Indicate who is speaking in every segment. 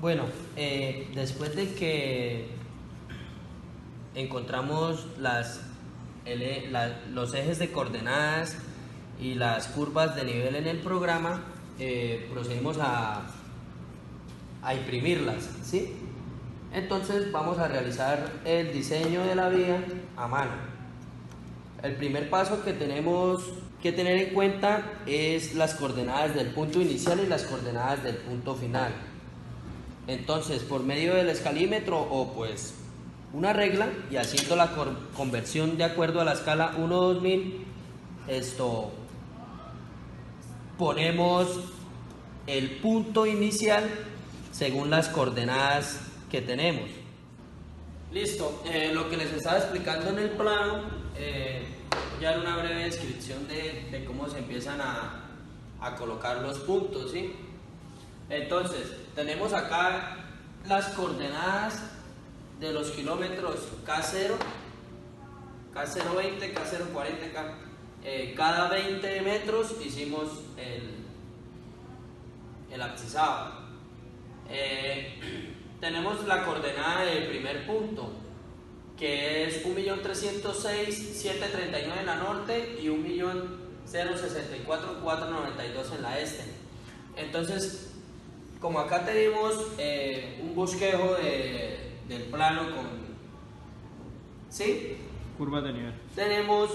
Speaker 1: Bueno, después de que encontramos los ejes de coordenadas y las curvas de nivel en el programa, procedimos a imprimirlas, ¿sí? Entonces vamos a realizar el diseño de la vía a mano. El primer paso que tenemos que tener en cuenta es las coordenadas del punto inicial y las coordenadas del punto final. Entonces, por medio del escalímetro o pues una regla y haciendo la conversión de acuerdo a la escala 1-2000, ponemos el punto inicial según las coordenadas que tenemos. Listo, lo que les estaba explicando en el plano, voy a dar una breve descripción de cómo se empiezan a colocar los puntos, ¿sí? Entonces, tenemos acá las coordenadas de los kilómetros K0, K020, K040, cada 20 metros hicimos el abscisado. Tenemos la coordenada del primer punto, que es 1.306.739 en la norte y 1.064.492 en la este. Entonces, como acá tenemos un bosquejo del plano ¿sí?
Speaker 2: Curvas de nivel.
Speaker 1: Tenemos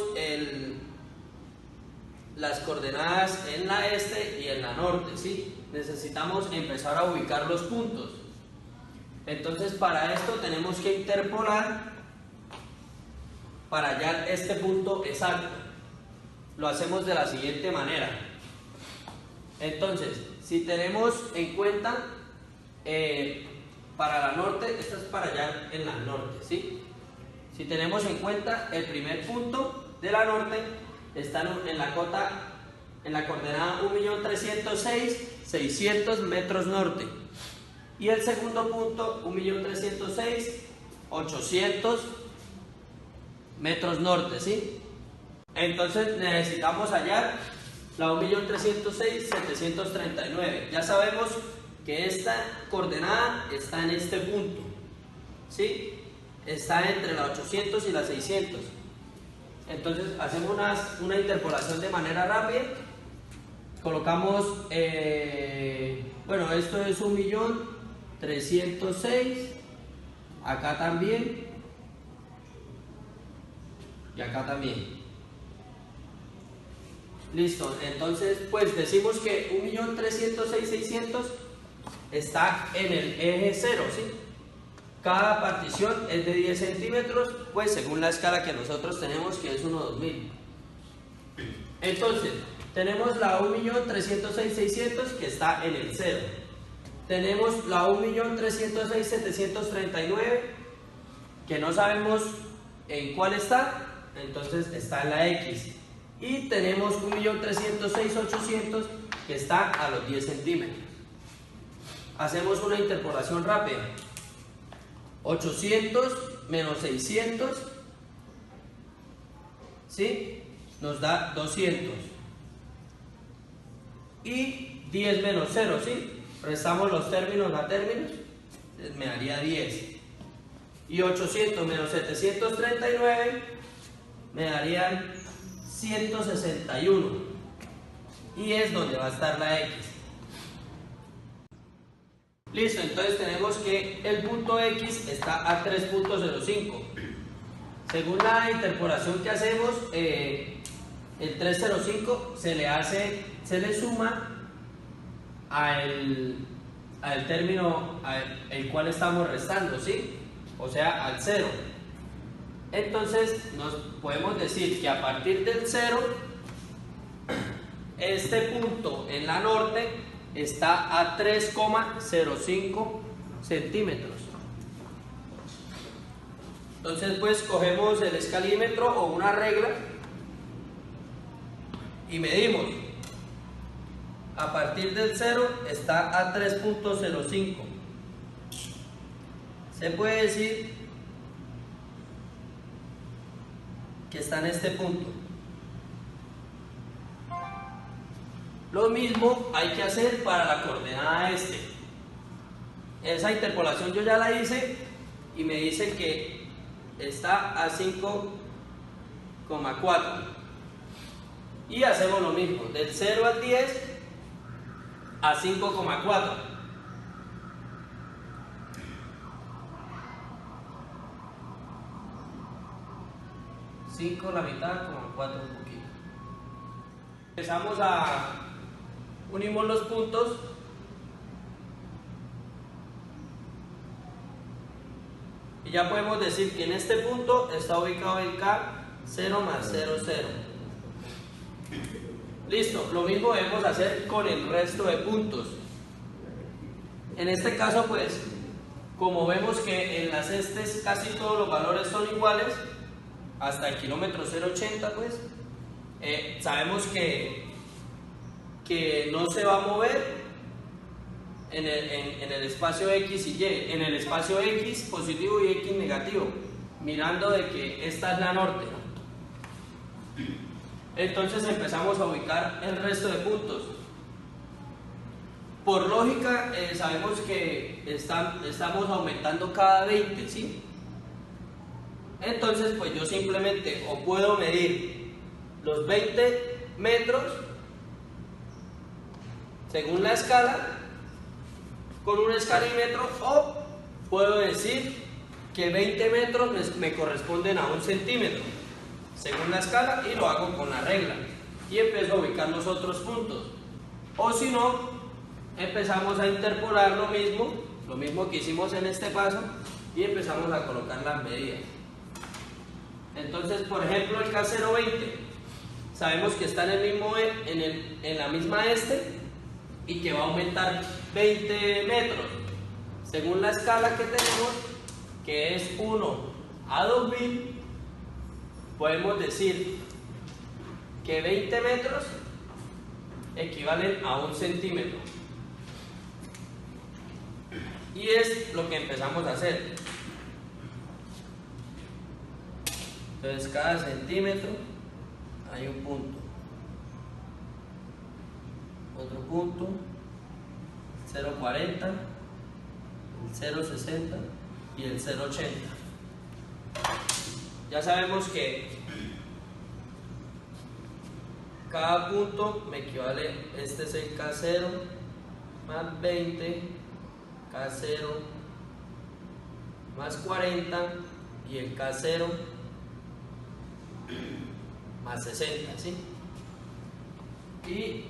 Speaker 1: las coordenadas en la este y en la norte, ¿sí? Necesitamos empezar a ubicar los puntos. Entonces, para esto tenemos que interpolar para hallar este punto exacto. Lo hacemos de la siguiente manera. Entonces, si tenemos en cuenta para la norte, esta es para hallar en la norte, ¿sí? Si tenemos en cuenta el primer punto de la norte, está en la coordenada 1.306.600 metros norte. Y el segundo punto, 1.306.800 metros norte, ¿sí? Entonces necesitamos hallar la 1.306.739. Ya sabemos que esta coordenada está en este punto, ¿sí? Está entre la 800 y la 600. Entonces hacemos una interpolación de manera rápida. Colocamos, bueno, esto es 1.306.000, acá también y acá también. Listo, entonces pues decimos que 1.306.600 está en el eje 0, ¿sí? Cada partición es de 10 centímetros, pues según la escala que nosotros tenemos, que es 1-2000. Entonces, tenemos la 1.306.600 que está en el 0. Tenemos la 1.306.739 que no sabemos en cuál está, entonces está en la X. Y tenemos 1.306.800 que está a los 10 centímetros. Hacemos una interpolación rápida. 800 menos 600, ¿sí? Nos da 200. Y 10 menos 0, ¿sí? Restamos los términos a términos, me daría 10. Y 800 menos 739 me darían 161. Y es donde va a estar la X. Listo, entonces tenemos que el punto X está a 3.05. Según la interpolación que hacemos, el 305 se le suma al término el cual estamos restando, ¿sí? O sea, al 0. Entonces, nos podemos decir que a partir del 0, este punto en la norte está a 3,05 centímetros. Entonces, pues cogemos el escalímetro o una regla y medimos. A partir del 0 está a 3.05. Se puede decir que está en este punto. Lo mismo hay que hacer para la coordenada este. esa interpolación yo ya la hice y me dice que está a 5,4. Y hacemos lo mismo, del 0 al 10 a 5,4. Cinco la mitad, como 4 un poquito. Empezamos unimos los puntos. Y ya podemos decir que en este punto está ubicado el K0 más 0, 0. Listo, lo mismo debemos hacer con el resto de puntos. En este caso, pues, como vemos que en las estes casi todos los valores son iguales, hasta el kilómetro 0,80, pues, sabemos que no se va a mover en el espacio X y Y, en el espacio X positivo y X negativo, mirando de que esta es la norte. Entonces empezamos a ubicar el resto de puntos. Por lógica, sabemos que estamos aumentando cada 20, ¿sí? Entonces, pues yo simplemente o puedo medir los 20 metros según la escala, con un escalímetro, o puedo decir que 20 metros me corresponden a 1 centímetro según la escala, y lo hago con la regla y empiezo a ubicar los otros puntos. O si no, empezamos a interpolar lo mismo que hicimos en este paso, y empezamos a colocar las medidas. Entonces, por ejemplo, el K020 sabemos que está en la misma este y que va a aumentar 20 metros según la escala que tenemos, que es 1 a 2000. Podemos decir que 20 metros equivalen a 1 centímetro, y es lo que empezamos a hacer. Entonces, cada centímetro hay un punto, otro punto, 0,40, el 0,60 y el 0,80. Ya sabemos que cada punto me equivale, este es el K0 más 20, K0 más 40 y el K0 más 60, ¿sí? Y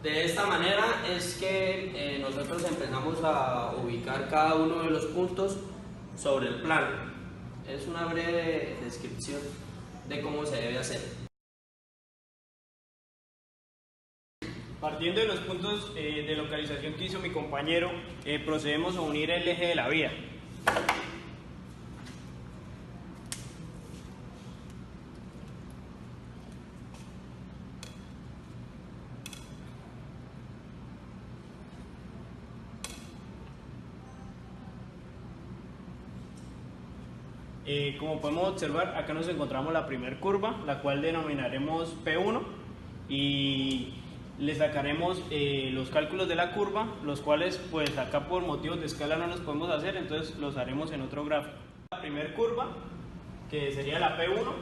Speaker 1: de esta manera es que nosotros empezamos a ubicar cada uno de los puntos sobre el plano. Es una breve descripción de cómo se debe hacer.
Speaker 2: Partiendo de los puntos de localización que hizo mi compañero, procedemos a unir el eje de la vía. Como podemos observar, acá nos encontramos la primera curva, la cual denominaremos P1, y le sacaremos los cálculos de la curva, los cuales pues acá por motivos de escala no los podemos hacer, entonces los haremos en otro gráfico. La primera curva, que sería la P1,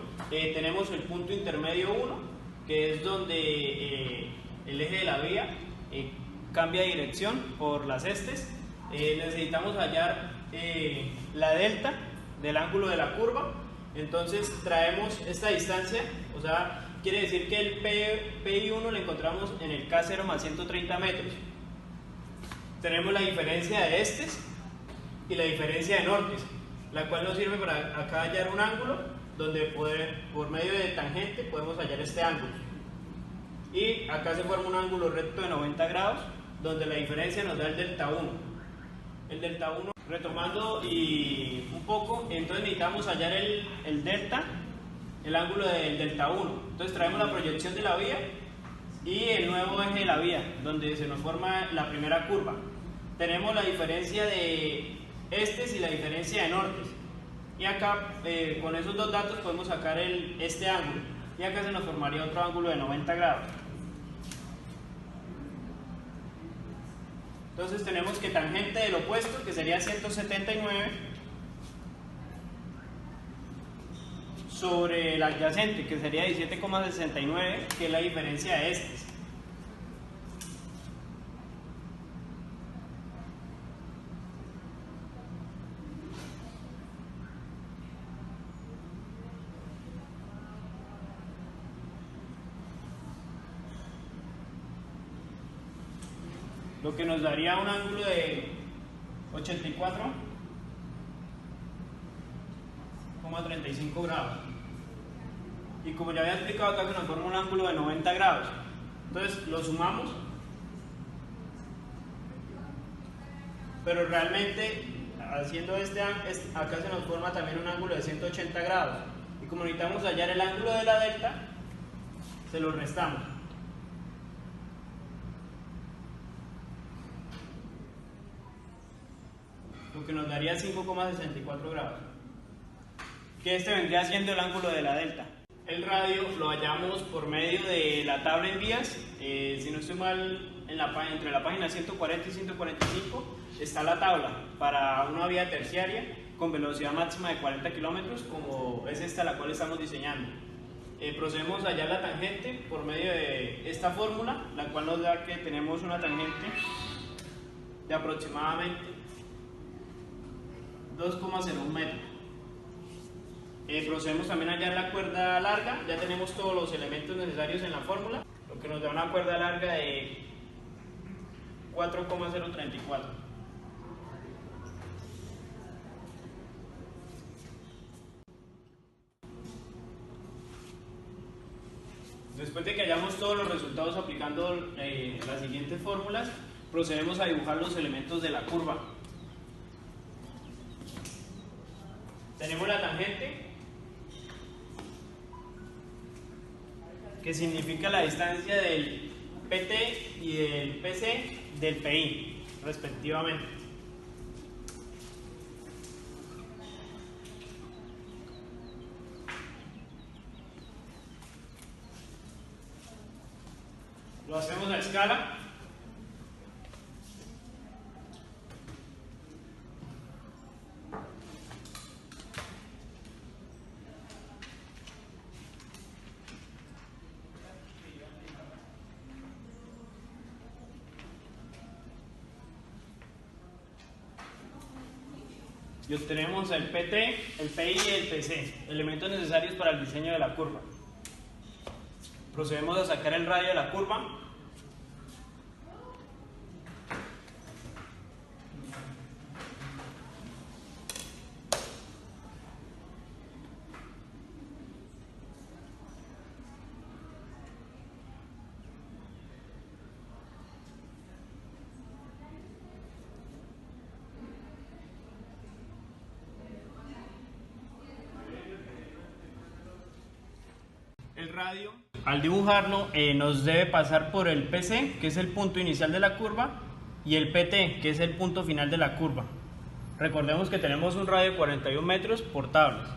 Speaker 2: tenemos el punto intermedio 1, que es donde el eje de la vía cambia de dirección por las estes. Necesitamos hallar la delta del ángulo de la curva, entonces traemos esta distancia, o sea, quiere decir que el PI1 lo encontramos en el K0 más 130 metros. Tenemos la diferencia de estes y la diferencia de nortes, la cual nos sirve para acá hallar un ángulo donde por medio de tangente podemos hallar este ángulo. Y acá se forma un ángulo recto de 90 grados, donde la diferencia nos da el delta 1. El delta 1, retomando y un poco, entonces necesitamos hallar el delta, el ángulo del delta 1. Entonces traemos la proyección de la vía y el nuevo eje de la vía, donde se nos forma la primera curva. Tenemos la diferencia de estes y la diferencia de nortes. Y acá, con esos dos datos podemos sacar este ángulo. Y acá se nos formaría otro ángulo de 90 grados. Entonces tenemos que tangente del opuesto, que sería 179, sobre el adyacente, que sería 17,69, que es la diferencia de estos. Lo que nos daría un ángulo de 84,35 grados. Y como ya había explicado acá, que nos forma un ángulo de 90 grados. Entonces lo sumamos, pero realmente haciendo acá se nos forma también un ángulo de 180 grados. Y como necesitamos hallar el ángulo de la delta, se lo restamos. Lo que nos daría 5,64 grados, que este vendría siendo el ángulo de la delta. El radio lo hallamos por medio de la tabla en vías. Si no estoy mal, entre la página 140 y 145 está la tabla para una vía terciaria con velocidad máxima de 40 kilómetros, como es esta la cual estamos diseñando. Procedemos a hallar la tangente por medio de esta fórmula, la cual nos da que tenemos una tangente de aproximadamente 2,01 metros. Procedemos también a hallar la cuerda larga. Ya tenemos todos los elementos necesarios en la fórmula, lo que nos da una cuerda larga de 4,034. Después de que hayamos todos los resultados aplicando las siguientes fórmulas, procedemos a dibujar los elementos de la curva. Tenemos la tangente, que significa la distancia del PT y del PC del PI, respectivamente. Lo hacemos a escala. Y obtenemos el PT, el PI y el PC, elementos necesarios para el diseño de la curva. Procedemos a sacar el radio de la curva. El radio, al dibujarlo, nos debe pasar por el PC, que es el punto inicial de la curva, y el PT, que es el punto final de la curva. Recordemos que tenemos un radio de 41 metros por tablas.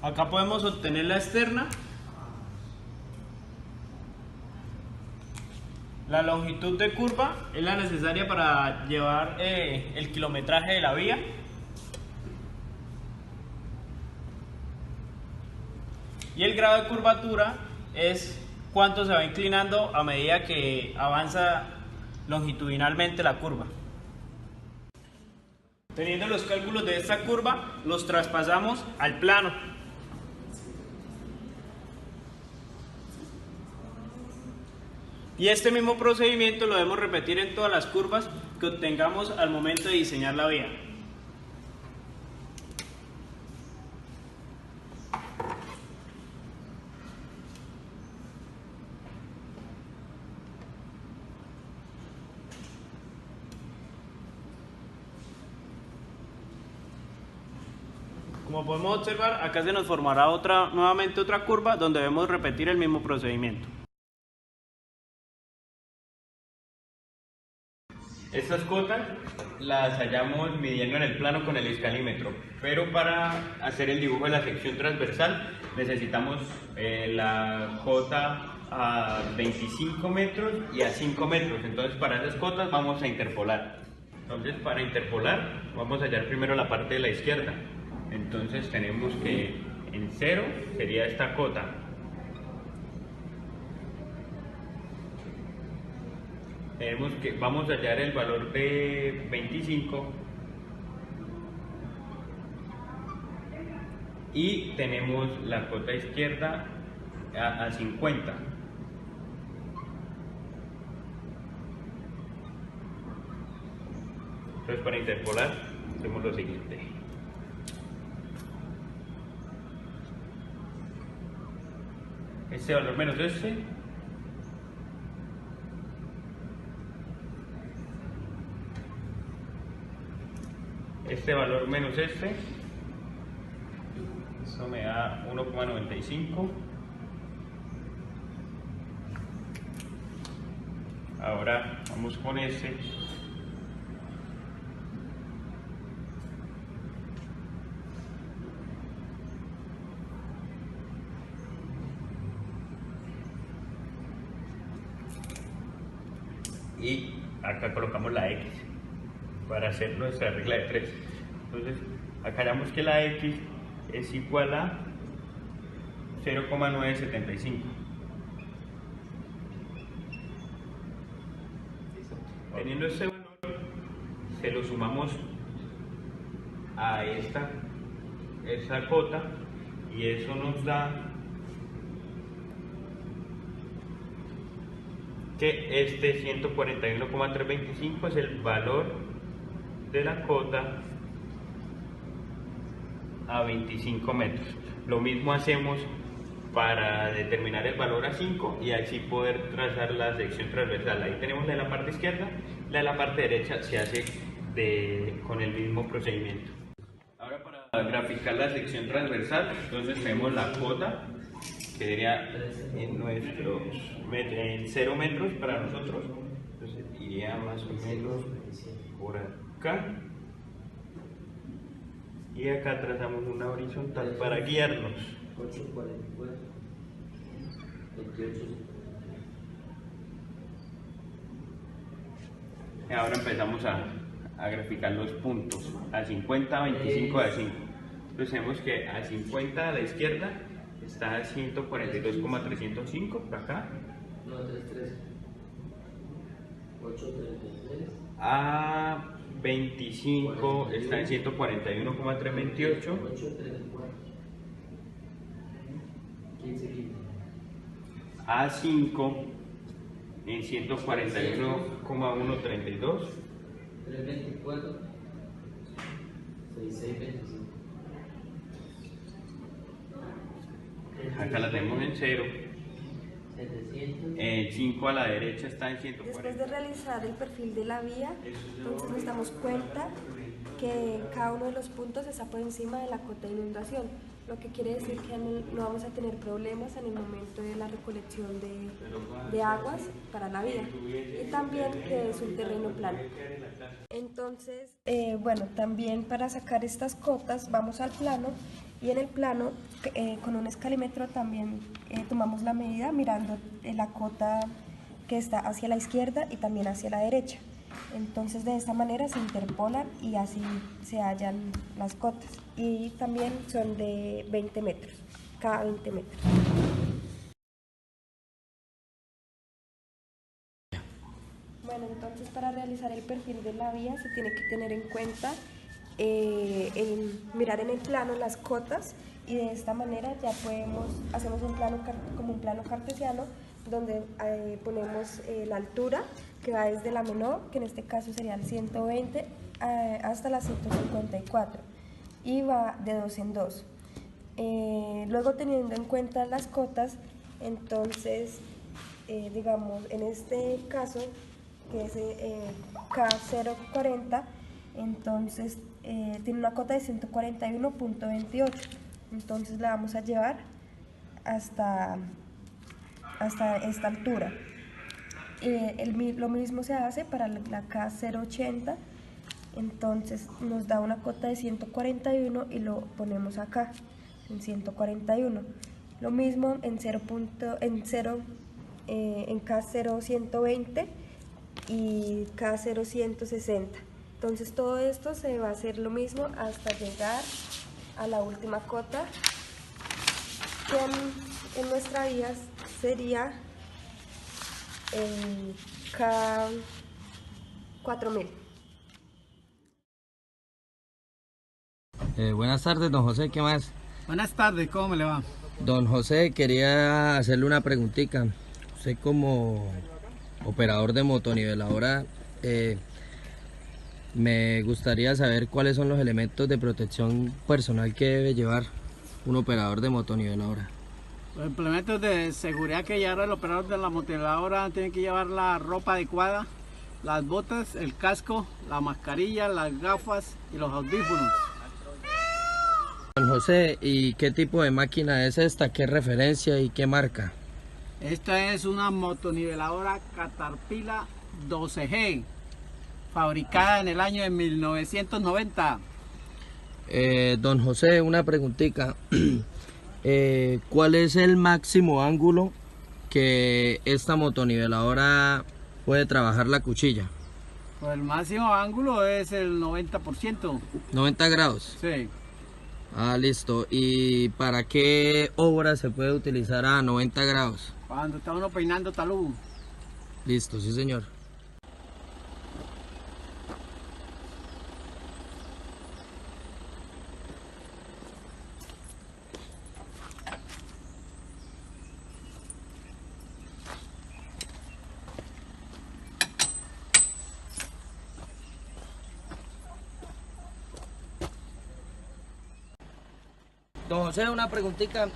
Speaker 2: Acá podemos obtener la externa, la longitud de curva es la necesaria para llevar el kilometraje de la vía, y el grado de curvatura es cuánto se va inclinando a medida que avanza longitudinalmente la curva. Teniendo los cálculos de esta curva, los traspasamos al plano. Y este mismo procedimiento lo debemos repetir en todas las curvas que obtengamos al momento de diseñar la vía. Como podemos observar, acá se nos formará nuevamente otra curva donde debemos repetir el mismo procedimiento. Estas cotas las hallamos midiendo en el plano con el escalímetro, pero para hacer el dibujo de la sección transversal necesitamos la cota a 25 metros y a 5 metros. Entonces para esas cotas vamos a interpolar. Entonces para interpolar vamos a hallar primero la parte de la izquierda. Entonces tenemos que en 0 sería esta cota. Vamos a hallar el valor de 25 y tenemos la cota izquierda a 50. Entonces para interpolar hacemos lo siguiente. Este valor menos este valor menos eso me da 1,95. Ahora vamos con ese. Y acá colocamos la X para hacer nuestra regla de 3. Entonces acá hallamos que la X es igual a 0,975. Teniendo ese valor, se lo sumamos a esta cota y eso nos da que este 141,325 es el valor de la cota a 25 metros. Lo mismo hacemos para determinar el valor a 5 y así poder trazar la sección transversal. Ahí tenemos la de la parte izquierda, la de la parte derecha se hace con el mismo procedimiento. Ahora para graficar la sección transversal, entonces tenemos la cota que sería en 0 metros para nosotros, entonces iría más o menos por acá y acá trazamos una horizontal para guiarnos.
Speaker 1: 844, 28.
Speaker 2: Ahora empezamos a graficar los puntos a 50, a 25, a 5. Entonces tenemos que a 50 a la izquierda está a 142,305 por acá.
Speaker 1: No, 33. 833.
Speaker 2: A 25 está en 141,328.
Speaker 1: 834. 15.
Speaker 2: A 5 en 141,132.
Speaker 1: 324. 6625.
Speaker 2: Acá la tenemos en 0.
Speaker 1: 700.
Speaker 2: 5 a la derecha está en 140.
Speaker 3: Después de realizar el perfil de la vía, entonces nos damos cuenta que cada uno de los puntos está por encima de la cota de inundación, lo que quiere decir que no vamos a tener problemas en el momento de la recolección de aguas para la vía, y también que es un terreno plano. Entonces, bueno, también para sacar estas cotas vamos al plano, y en el plano con un escalímetro también tomamos la medida mirando la cota que está hacia la izquierda y también hacia la derecha. Entonces de esta manera se interpolan y así se hallan las cotas, y también son de 20 metros, cada 20 metros. Bueno, entonces para realizar el perfil de la vía se tiene que tener en cuenta mirar en el plano las cotas, y de esta manera ya hacemos un plano como un plano cartesiano, donde ponemos la altura que va desde la menor, que en este caso sería el 120, hasta la 154, y va de 2 en 2. Luego, teniendo en cuenta las cotas, entonces digamos en este caso que es K040, entonces tiene una cota de 141.28, entonces la vamos a llevar hasta esta altura. Lo mismo se hace para la K080, entonces nos da una cota de 141 y lo ponemos acá en 141. Lo mismo en K0120 y K0160. Entonces todo esto se va a hacer lo mismo hasta llegar a la última cota, que en nuestra vía sería el K4000.
Speaker 1: Buenas tardes, don José, ¿qué más?
Speaker 4: Buenas tardes, ¿cómo me le va?
Speaker 1: Don José, quería hacerle una preguntita. Usted como operador de motoniveladora, me gustaría saber cuáles son los elementos de protección personal que debe llevar un operador de motoniveladora.
Speaker 4: Los implementos de seguridad que llevará el operador de la motoniveladora: tiene que llevar la ropa adecuada, las botas, el casco, la mascarilla, las gafas y los audífonos.
Speaker 1: Don José, ¿y qué tipo de máquina es esta? ¿Qué referencia y qué marca?
Speaker 4: Esta es una motoniveladora Caterpillar 12G, fabricada en el año de 1990.
Speaker 1: Don José, una preguntita. ¿Cuál es el máximo ángulo que esta motoniveladora puede trabajar la cuchilla?
Speaker 4: Pues el máximo ángulo es el 90%.
Speaker 1: 90 grados.
Speaker 4: Sí.
Speaker 1: Ah, listo. ¿Y para qué obra se puede utilizar a 90 grados?
Speaker 4: Cuando está uno peinando talud.
Speaker 1: Listo, sí señor. Don José, una preguntita.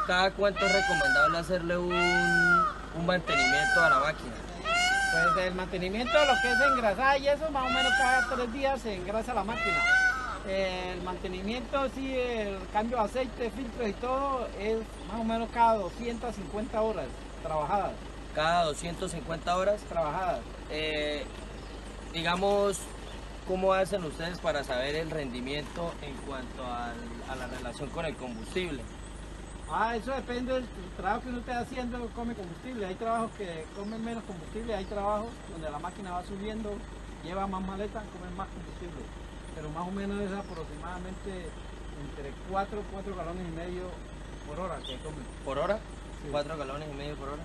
Speaker 1: ¿Cada cuánto es recomendable hacerle un mantenimiento a la máquina?
Speaker 4: Pues el mantenimiento de lo que es engrasar y eso, más o menos cada 3 días se engrasa la máquina. El mantenimiento, sí, el cambio de aceite, filtros y todo, es más o menos cada 250 horas trabajadas.
Speaker 1: Cada 250 horas
Speaker 4: Trabajadas.
Speaker 1: Digamos, ¿cómo hacen ustedes para saber el rendimiento en cuanto a la relación con el combustible?
Speaker 4: Eso depende del trabajo que uno esté haciendo, come combustible. Hay trabajos que comen menos combustible, hay trabajos donde la máquina va subiendo, lleva más maletas, comen más combustible. Pero más o menos es aproximadamente entre 4 galones y medio por hora que come.
Speaker 1: ¿Por hora?
Speaker 4: Sí.
Speaker 1: 4 galones y medio por hora.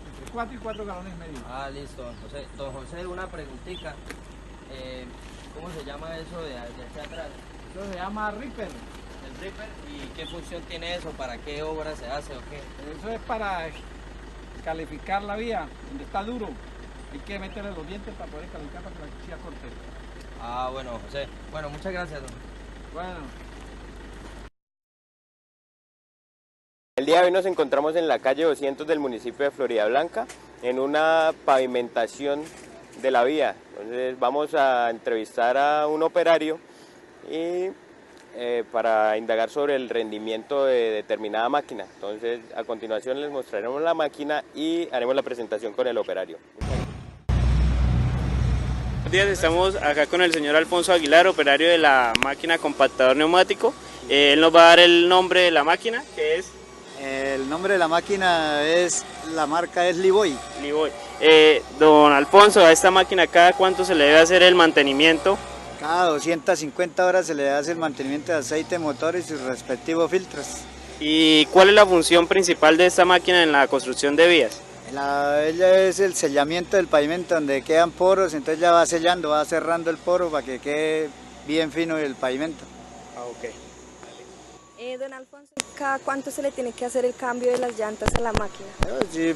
Speaker 4: Entre 4 y 4 galones y medio.
Speaker 1: Ah, listo, don José. Don José, una preguntita. ¿Cómo se llama eso de hacia atrás?
Speaker 4: Eso se llama Ripper.
Speaker 1: El Ripper. ¿Y qué función tiene eso? ¿Para qué obra se hace o qué?
Speaker 4: Eso es para calificar la vía, donde está duro. Hay que meterle los dientes para poder calificar para que la cuchilla corte.
Speaker 1: Ah, bueno, José. Bueno, muchas gracias, don.
Speaker 4: Bueno.
Speaker 5: El día de hoy nos encontramos en la calle 200 del municipio de Floridablanca, en una pavimentación de la vía. Entonces vamos a entrevistar a un operario y para indagar sobre el rendimiento de determinada máquina. Entonces a continuación les mostraremos la máquina y haremos la presentación con el operario.
Speaker 2: Buenos días, estamos acá con el señor Alfonso Aguilar, operario de la máquina compactador neumático. Él nos va a dar el nombre de la máquina, que es...
Speaker 6: El nombre de la máquina la marca es Liboy.
Speaker 2: Liboy. Don Alfonso, a esta máquina, ¿cada cuánto se le debe hacer el mantenimiento?
Speaker 6: Cada 250 horas se le hace el mantenimiento de aceite, motor y sus respectivos filtros.
Speaker 2: ¿Y cuál es la función principal de esta máquina en la construcción de vías?
Speaker 6: Ella es el sellamiento del pavimento, donde quedan poros, entonces ya va sellando, va cerrando el poro para que quede bien fino el pavimento.
Speaker 2: Ah, ok.
Speaker 3: Don Alfonso, ¿cada cuánto se le tiene que hacer el cambio de las llantas a la máquina?
Speaker 6: Sí,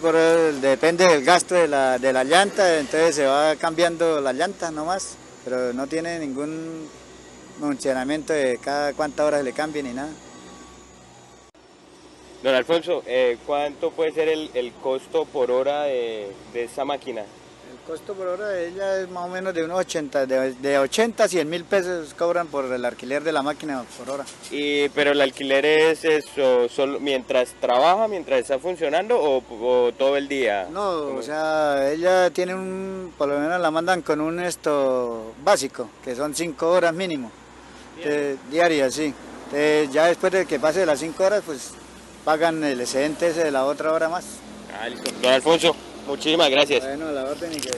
Speaker 6: depende del gasto de la llanta, entonces se va cambiando la llanta nomás, pero no tiene ningún funcionamiento de cada cuántas horas le cambie ni nada.
Speaker 5: Don Alfonso, ¿cuánto puede ser el costo por hora de esa máquina?
Speaker 6: El costo por hora de ella es más o menos de unos 80, de 80 a 100 mil pesos cobran por el alquiler de la máquina por hora.
Speaker 5: Pero el alquiler es eso, solo mientras trabaja, mientras está funcionando o todo el día.
Speaker 6: No, o sea, ella tiene por lo menos la mandan con un básico, que son 5 horas mínimo, diarias, sí. Ya después de que pase de las 5 horas, pues pagan el excedente ese de la otra hora más.
Speaker 5: Listo. Don Alfonso, muchísimas gracias.
Speaker 6: Bueno, la orden y que...